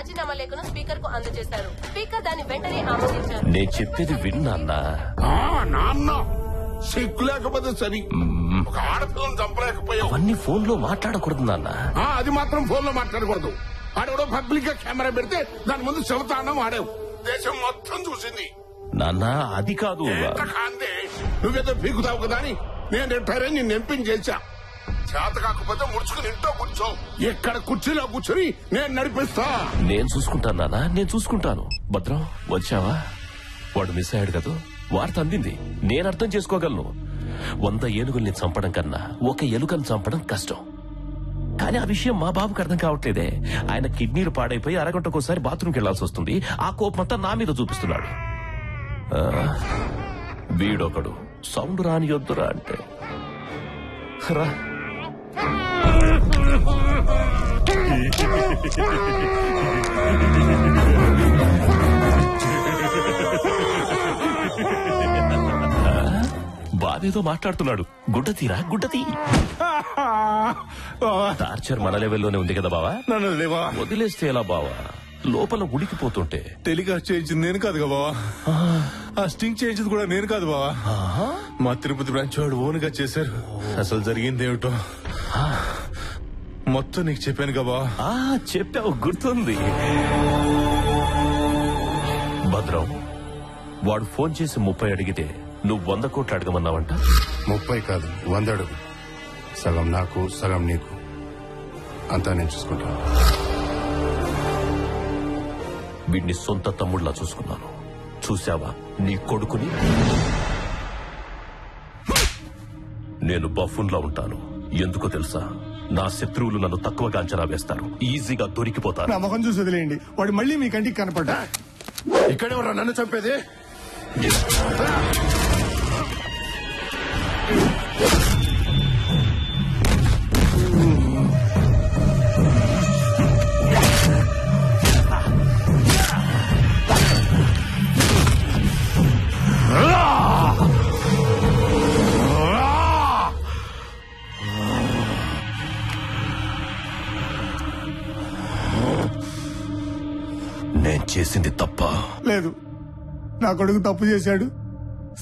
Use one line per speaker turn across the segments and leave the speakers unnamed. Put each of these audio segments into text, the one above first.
రాజీనామా లేఖను స్పీకర్ కు అందజేశారు. స్పీకర్ దాన్ని వెంటనే ఆమోదించారు.
నేను చెప్పేది విన్నా
నాన్న సిగ్గు లేకపోతే సరి. ఒక ఆడపిల్లని చంపలేకపోయావు.
అవన్నీ ఫోన్ లో మాట్లాడకూడదు నాన్న.
అది మాత్రం ఫోన్ లో మాట్లాడకూడదు. ఆడెవడో పబ్లిక్ గా కెమెరా పెడితే దాని ముందు శివతాండం ఆడావు. దేశం మొత్తం చూసింది.
నాన్న అది కాదు.
కాందే నువ్వేదో పీకుతావు కదా అని నేను రిటైర్ అయి నిన్ను ఎంపించేశా. చేత కాకపోతే ముడుచుకుని ఇంట్లో కూర్చో. ఎక్కడ కుర్చీలో కూర్చొని నేను నడిపిస్తా.
నేను చూసుకుంటాను నాన్న, నేను చూసుకుంటాను. భద్రం వచ్చావా? వాడు మిస్ అయ్యాడు కదా, వార్త అందింది. నేను అర్థం చేసుకోగలను. 100 ఏనుగుల్ని చంపడం కన్నా ఒక ఎలుకను చంపడం కష్టం. కానీ ఆ విషయం మా బాబుకి అర్థం కావట్లేదే. ఆయన కిడ్నీలు పాడైపోయి అరగంటకోసారి బాత్రూమ్కి వెళ్లాల్సి వస్తుంది. ఆ కోపమంతా నా మీద చూపిస్తున్నాడు. వీడొకడు సౌండ్ రాని వద్దురా అంటే రా. బాధేదో మాట్లాడుతున్నాడు. గుడ్డ తీరా, గుడ్డ తీ. టార్చర్ మన లెవెల్లోనే ఉంది కదా బావా.
నన్ను లేవా
వదిలేస్తే ఎలా బావా? లోపల ఉడికిపోతుంటే.
టెలికాస్ట్ చేయించింది నేను కాదు బావా. ఆ స్టింగ్ చేయించింది కూడా నేను కాదు బావా. మా తిరుపతి బ్రాంచ్ వాడు ఓన్గా చేశారు. అసలు జరిగింది ఏమిటో మొత్తం నీకు చెప్పాను కదా.
చెప్పావు, గుర్తుంది. భద్రం, వాడు ఫోన్ చేసి 30 అడిగితే నువ్వు 100 కోట్లు అడగమన్నావంట.
30 కాదు 100 అడుగు. సగం నాకు, సగం నీకు. అంతా నేను చూసుకుంటాను.
వీడిని సొంత తమ్ముళ్లా చూసుకున్నాను. చూసావా నీ కొడుకుని? నేను బఫూన్లా ఉంటాను. ఎందుకో తెలుసా? నా శత్రువులు నన్ను తక్కువగా అంచనా వేస్తారు, ఈజీగా దొరికిపోతారు.
నా ముఖం చూసి వదిలేయండి. వాడు మళ్ళీ మీ కంటికి కనపడ్డా.
ఇక్కడెవరా నన్ను చంపేది?
నేను చేసింది తప్ప
లేదు. నా కొడుకు తప్పు చేశాడు,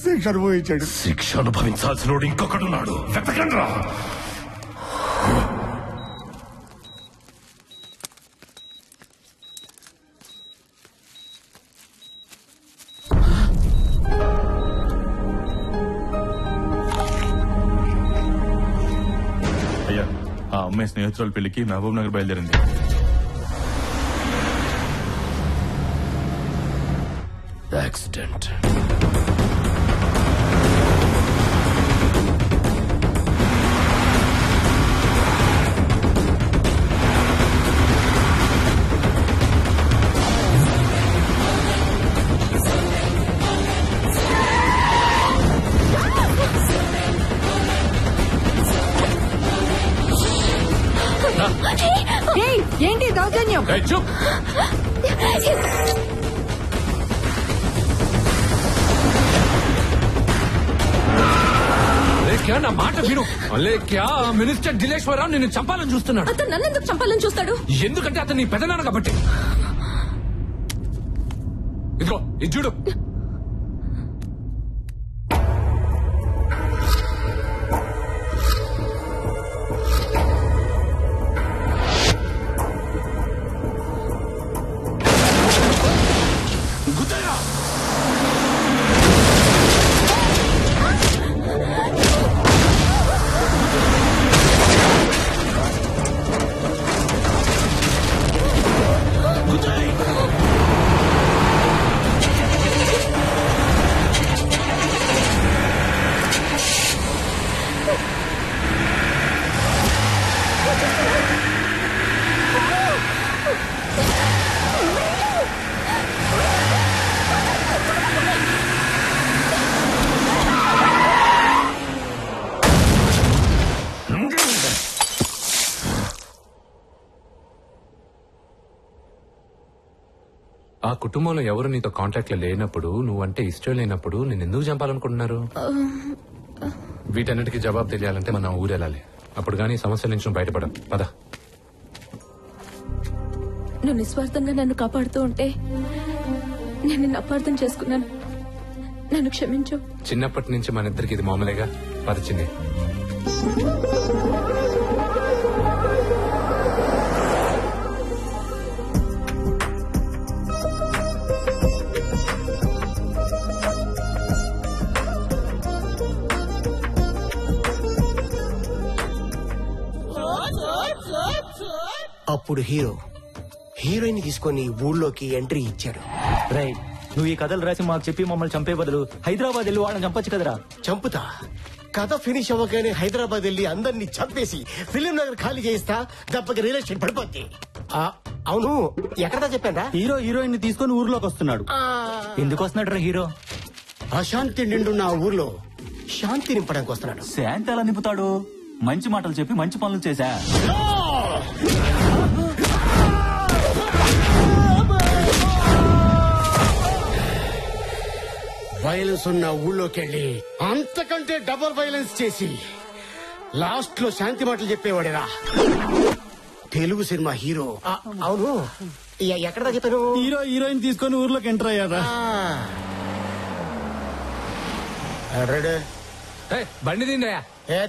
శిక్ష అనుభవించాడు.
శిక్ష అనుభవించాల్సిన ఇంకొకడున్నాడు. వెతకండ్రా.
అయ్యా, ఆ అమ్మాయి స్నేహితురాలు పెళ్లికి మహబూబ్ నగర్ బయలుదేరింది.
యాక్సిడెంట్.
ఏంటి దౌర్జన్యం?
నా మాట విను. మినిస్టర్ దిలేశ్వరరావు నిన్ను చంపాలని చూస్తున్నాడు.
అతను నన్నెందుకు చంపాలని చూస్తాడు?
ఎందుకంటే అతను నీ పెదనాన్న కాబట్టి. ఇదిగో ఇది చూడు. ఆ కుటుంబంలో ఎవరు నీతో కాంటాక్ట్ లో లేనప్పుడు, నువ్వంటే ఇష్టం లేనప్పుడు నేను ఎందుకు చంపాలనుకుంటున్నారు? వీటన్నిటికీ జవాబు తెలియాలంటే మనం ఊరెళ్ళాలి. అప్పుడు గానీ సమస్యల నుంచి బయటపడం. పద.
నువ్వు నిస్వార్థంగా నన్ను కాపాడుతూ ఉంటే నేను నిన్ను అపార్థం చేసుకున్నాను. నన్ను క్షమించు.
చిన్నప్పటి నుంచి మన ఇద్దరికి ఇది మామూలుగా పరిచింది.
అప్పుడు హీరోయిన్ తీసుకొని ఊళ్ళోకి ఎంట్రీ ఇచ్చాడు.
రైట్, నువ్వు ఈ కథలు రాసి మాకు చెప్పి మమ్మల్ని చంపే బదులు హైదరాబాద్ వెళ్ళి వాళ్ళని చంపొచ్చు కదరా.
చంపుతా. కథ ఫినిష్ అవ్వగానే హైదరాబాద్ వెళ్ళి అందరినీ చంపేసి ఫిలిం నగర్ ఖాళీ చేయిస్తా. దెబ్బకి రియల్ ఎస్టేట్ పడిపోద్ది. అవును, ఎక్కడా చెప్పారా?
హీరోయిన్ ని తీసుకొని ఊర్లోకి వస్తున్నాడు. ఎందుకు వస్తున్నాడు రా హీరో?
అశాంతి నిండున్న ఆ ఊర్లో శాంతి నింపడానికి వస్తున్నాడు.
శాంతి ఎలా నింపుతాడు? మంచి మాటలు చెప్పి మంచి పనులు చేశా.
వైలెన్స్ ఉన్న ఊళ్ళోకి వెళ్ళి అంతకంటే డబుల్ వైలెన్స్ చేసి లాస్ట్ లో శాంతి మాటలు చెప్పేవాడేరా తెలుగు సినిమా హీరో. అవును, ఎక్కడ చెప్పాను?
హీరోయిన్ తీసుకొని ఊర్లోకి ఎంటర్ అయ్యారా?
బండి తిందయా?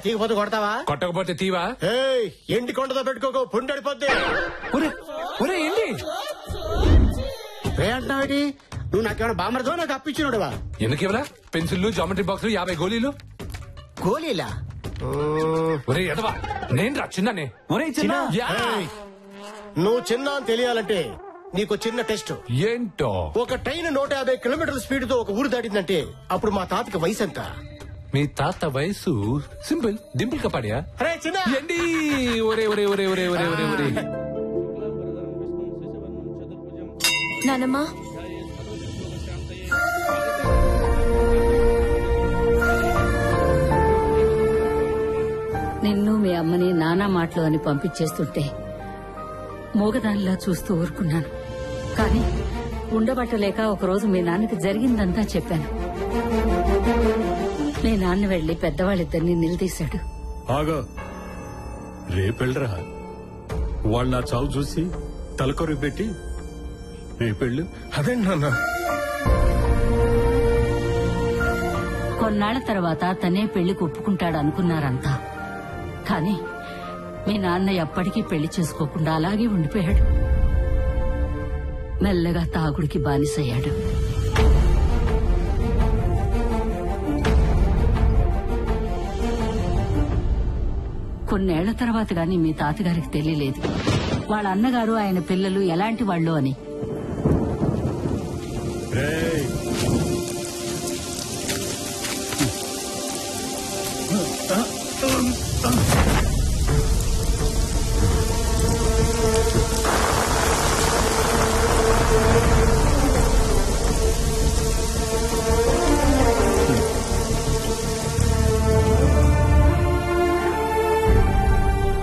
తీగపోతే కొడతావా?
కొట్టకపోతే తీవా?
ఎండి కొండతో పెట్టుకోకు, పుండడిపోద్ది. అంటున్నావు? నువ్వు నాకేమైనా బామర్దో నాకు అప్పించినోడువా?
ఎందుకు ఇవ్వరా? పెన్సిల్లు, జామెట్రీ బాక్సులు, 50 గోళీలు.
గోళీలా?
ఒరే ఎదవా, నేను రా చిన్ననే.
నువ్వు చిన్న అని తెలియాలంటే నీకు చిన్న టెస్ట్.
ఏంటో? ఒక
ట్రైన్ 150 కిలోమీటర్ల స్పీడ్ తో ఒక ఊరు దాటిందంటే అప్పుడు మా తాతకి వయసు ఎంత?
మీ తాత వయసు సింపుల్ డింపుల్ కపాడియా? ఏంటి? ఒరే ఒరే ఒరే ఒరే ఒరే ఒరే ఒరే.
నానమ్మా,
నిన్ను మీ అమ్మని నానా మాటలు అని పంపించేస్తుంటే మూగదానిలా చూస్తూ ఊరుకున్నాను. కానీ ఉండబట్టలేక ఒకరోజు మీ నాన్నకి జరిగిందంతా చెప్పాను. మీ నాన్న వెళ్లి పెద్దవాళ్ళిద్దరిని నిలదీశాడు.
ఆగా, రేపెళ్ళరా వాళ్ళు నా చావు చూసి తలకొరి పెట్టి రేపెళ్ళు.
అదే నాన్న.
కొన్నాళ్ల తర్వాత తనే పెళ్లికి ఒప్పుకుంటాడు అనుకున్నారంతా. కానీ మీ నాన్న ఎప్పటికీ పెళ్లి చేసుకోకుండా అలాగే ఉండిపోయాడు. మెల్లగా తాగుడికి బానిసయ్యాడు. కొన్నేళ్ల తర్వాత గాని మీ తాతగారికి తెలియలేదు వాళ్ళ అన్నగారు ఆయన పిల్లలు ఎలాంటి వాళ్ళు అని.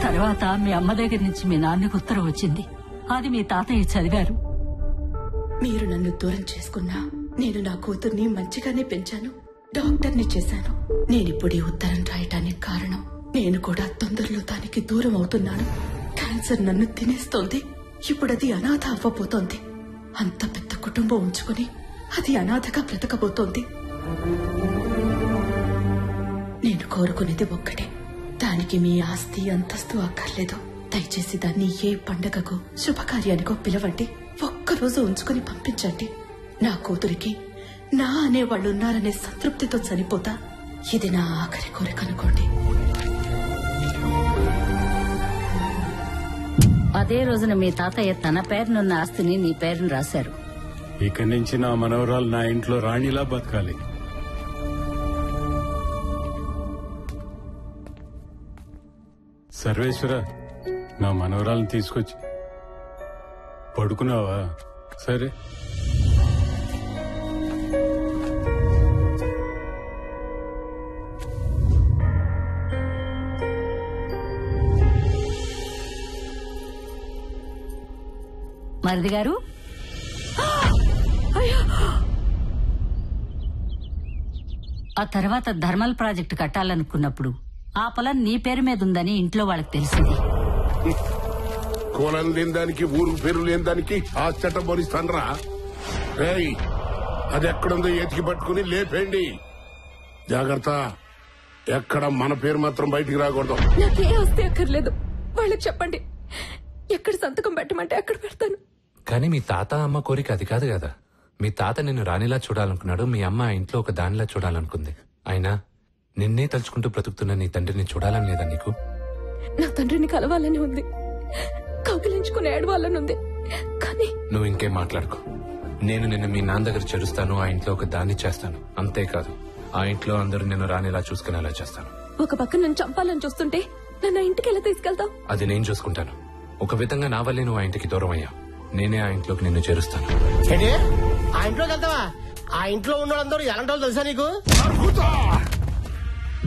తర్వాత మీ అమ్మ దగ్గర నుంచి మీ నాన్నకు ఉత్తరం వచ్చింది. అది మీ తాతయ్య చదివారు.
మీరు నన్ను దూరం చేసుకున్నా నేను నా కూతుర్ని మంచిగానే పెంచాను, డాక్టర్ని చేశాను. నేనిప్పుడు ఈ ఉత్తరం రాయటానికి కారణం నేను కూడా తొందరలో దానికి దూరం అవుతున్నాను. క్యాన్సర్ నన్ను తినేస్తోంది. ఇప్పుడు అది అనాథ అవ్వబోతోంది. అంత పెద్ద కుటుంబం ఉంచుకుని అది అనాథగా బ్రతకబోతోంది. నేను కోరుకునేది ఒక్కటే, దానికి మీ ఆస్తి అంతస్తు అక్కర్లేదు. దయచేసి దాన్ని ఏ పండగకు శుభకార్యానికో పిలవండి. ఒక్కరోజు ఉంచుకుని పంపించండి. నా కూతురికి నా అనేవాళ్లున్నారనే సంతృప్తితో చనిపోతా. ఇది నా ఆఖరి కోరిక అనుకోండి.
అదే రోజున మీ తాతయ్య తన పేరునున్న ఆస్తిని నీ పేరును రాశారు.
ఇక నుంచి నా మనవరాలు నా ఇంట్లో రాణిలా బతకాలి. సర్వేశ్వర, నా మనవరాలను తీసుకొచ్చి పడుకున్నావా? సరే.
మరిది గారు, ఆ తర్వాత థర్మల్ ప్రాజెక్టు కట్టాలనుకున్నప్పుడు ఆ పొలం నీ పేరు మీద ఉందని ఇంట్లో వాళ్ళకి తెలిసింది.
కులం లేని దానికి ఊరు పేరు లేని దానికి ఆ చట్టం భరిస్తానరా. రేయ్, అది ఎక్కడుందో ఎతికి పట్టుకుని లేపేయండి. జాగ్రత్త, ఎక్కడ మన పేరు మాత్రం బయటికి రాకూడదు.
నాకే ఆస్తి అక్కర్లేదు, వాళ్ళకి చెప్పండి. ఎక్కడ సంతకం పెట్టమంటే అక్కడ పెడతాను.
కానీ మీ తాత అమ్మ కోరిక అది కాదు కదా. మీ తాత నిన్ను రాణిలా చూడాలనుకున్నాడు, మీ అమ్మ ఆ ఇంట్లో ఒక దానిలా చూడాలనుకుంది. అయినా నిన్నే తలుచుకుంటూ బ్రతుకుతున్న నీ తండ్రిని చూడాలని లేదా నీకు?
నా తండ్రిని కలవాలని ఉంది, కౌగిలించుకుని ఏడవాలని ఉంది. కానీ
నువ్వు ఇంకేం మాట్లాడుకో. నేను నిన్ను మీ నాన్న దగ్గర చేరుస్తాను, ఆ ఇంట్లో ఒక దాన్ని చేస్తాను. అంతేకాదు, ఆ ఇంట్లో అందరూ నిన్ను రాణిలా చూసుకునేలా చేస్తాను.
ఒక పక్క నన్ను చంపాలని చూస్తుంటే నన్ను ఇంటికి ఎలా తీసుకెళ్తావు?
అది నేను చూసుకుంటాను. ఒక విధంగా నా వల్లే నువ్వు ఆ ఇంటికి దూరం అయ్యావు. నేనే ఆ ఇంట్లోకి నిన్ను చేరుస్తాను.
ఆ ఇంట్లోకి వెళ్తావా? ఆ ఇంట్లో ఉన్న వాళ్ళందరూ ఎలాంటి వాళ్ళు తెలుసా నీకు?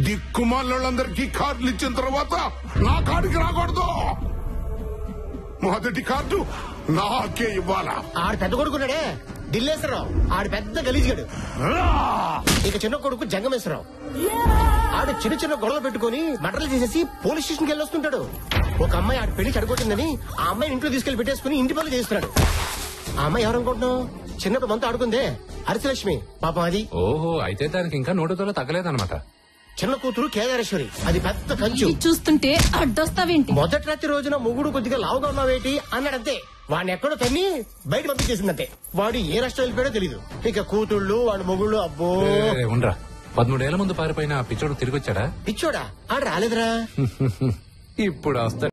దిక్కుమాలందరికీ కార్డులు ఇచ్చిన తర్వాత నా కార్డుకి రాకూడదు. మొదటి కార్డు నాకే ఇవ్వాలా?
ఆడు పెద్ద కొడుకున్నాడే ఢిల్లేశ్వరరావు, ఆడు పెద్ద గలీజ్గాడు. ఇక చిన్న కొడుకు జంగమేశ్వరరావు, ఆడు చిన్న చిన్న గొడవలు పెట్టుకుని మటర్లు చేసేసి పోలీస్ స్టేషన్కి వెళ్ళొస్తుంటాడు. ఒక అమ్మాయి ఆడు పెళ్లి చెడగొట్టిందని ఆ అమ్మాయిని ఇంట్లో తీసుకెళ్లి పెట్టేసుకుని ఇంటి పనులు చేస్తున్నాడు. ఆ అమ్మాయి ఎవరనుకుంటున్నావు? చిన్నప్పుడు మనతో ఆడుకుందే హరితలక్ష్మి, పాపం అది.
ఓహో, అయితే దానికి ఇంకా నోటుతో తగ్గలేదన్నమాట.
చిన్న కూతురు కేదారేశ్వరి, అది పెద్ద కంచు.
చూస్తుంటే అడ్డొస్తావేంటి?
మొదటి రాత్రి రోజున మొగుడు కొద్దిగా లావుగా ఉన్నావేటి అన్నాడంతే. వాడిని ఎక్కడో తన్ని బయట పంపించేసిందంటే. వాడు ఏ రాష్ట్రం వెళ్ళిపోయాడో తెలీదు. ఇక కూతుళ్ళు వాడు మొగుళ్ళు, అబ్బో.
ఉండరా, 13 ఏళ్ల ముందు పారిపోయిన ఆ పిచ్చోడు తిరిగి వచ్చాడా?
పిచ్చోడా? ఆడు రాలేదురా.
ఇప్పుడు వస్తా.